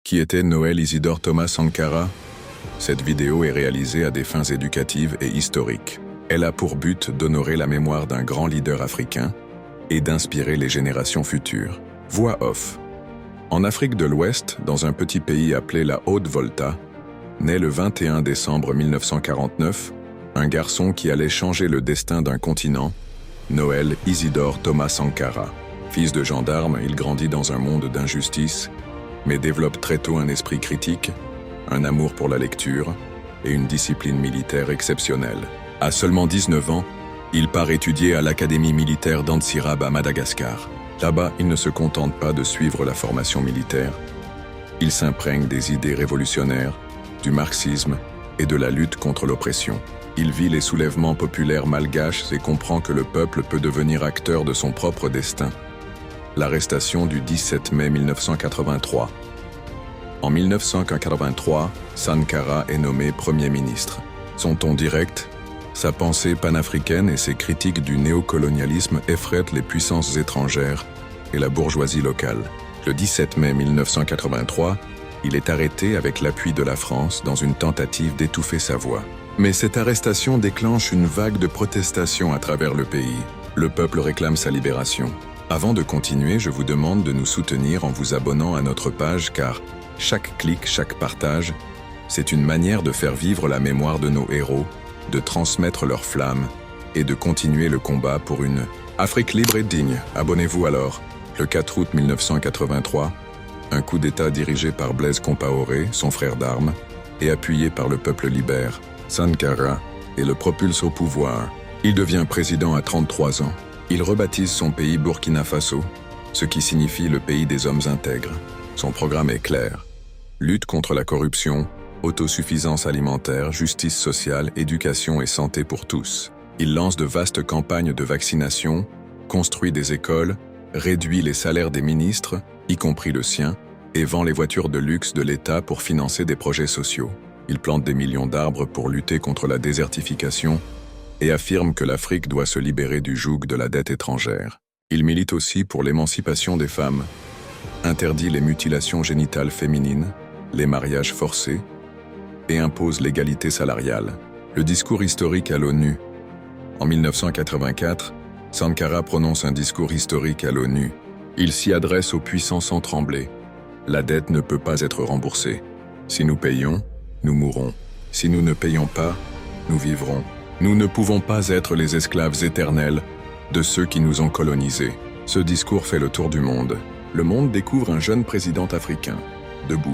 Qui était Noël Isidore Thomas Sankara? Cette vidéo est réalisée à des fins éducatives et historiques. Elle a pour but d'honorer la mémoire d'un grand leader africain et d'inspirer les générations futures. Voix off. En Afrique de l'Ouest, dans un petit pays appelé la Haute-Volta, naît le 21 décembre 1949 un garçon qui allait changer le destin d'un continent, Noël Isidore Thomas Sankara. Fils de gendarme, il grandit dans un monde d'injustice, mais développe très tôt un esprit critique, un amour pour la lecture et une discipline militaire exceptionnelle. À seulement 19 ans, il part étudier à l'Académie militaire d'Antsirab à Madagascar. Là-bas, il ne se contente pas de suivre la formation militaire. Il s'imprègne des idées révolutionnaires, du marxisme et de la lutte contre l'oppression. Il vit les soulèvements populaires malgaches et comprend que le peuple peut devenir acteur de son propre destin. L'arrestation du 17 mai 1983. En 1983, Sankara est nommé Premier ministre. Son ton direct, sa pensée panafricaine et ses critiques du néocolonialisme effraient les puissances étrangères et la bourgeoisie locale. Le 17 mai 1983, il est arrêté avec l'appui de la France dans une tentative d'étouffer sa voix. Mais cette arrestation déclenche une vague de protestations à travers le pays. Le peuple réclame sa libération. Avant de continuer, je vous demande de nous soutenir en vous abonnant à notre page car chaque clic, chaque partage, c'est une manière de faire vivre la mémoire de nos héros, de transmettre leur flamme et de continuer le combat pour une Afrique libre et digne. Abonnez-vous alors. Le 4 août 1983, un coup d'État dirigé par Blaise Compaoré, son frère d'armes, et appuyé par le peuple libère, Sankara, et le propulse au pouvoir. Il devient président à 33 ans. Il rebaptise son pays Burkina Faso, ce qui signifie le pays des hommes intègres. Son programme est clair. Lutte contre la corruption, autosuffisance alimentaire, justice sociale, éducation et santé pour tous. Il lance de vastes campagnes de vaccination, construit des écoles, réduit les salaires des ministres, y compris le sien, et vend les voitures de luxe de l'État pour financer des projets sociaux. Il plante des millions d'arbres pour lutter contre la désertification et affirme que l'Afrique doit se libérer du joug de la dette étrangère. Il milite aussi pour l'émancipation des femmes, interdit les mutilations génitales féminines, les mariages forcés, et impose l'égalité salariale. Le discours historique à l'ONU. En 1984, Sankara prononce un discours historique à l'ONU. Il s'y adresse aux puissants sans trembler. La dette ne peut pas être remboursée. Si nous payons, nous mourrons. Si nous ne payons pas, nous vivrons. Nous ne pouvons pas être les esclaves éternels de ceux qui nous ont colonisés. Ce discours fait le tour du monde. Le monde découvre un jeune président africain, debout.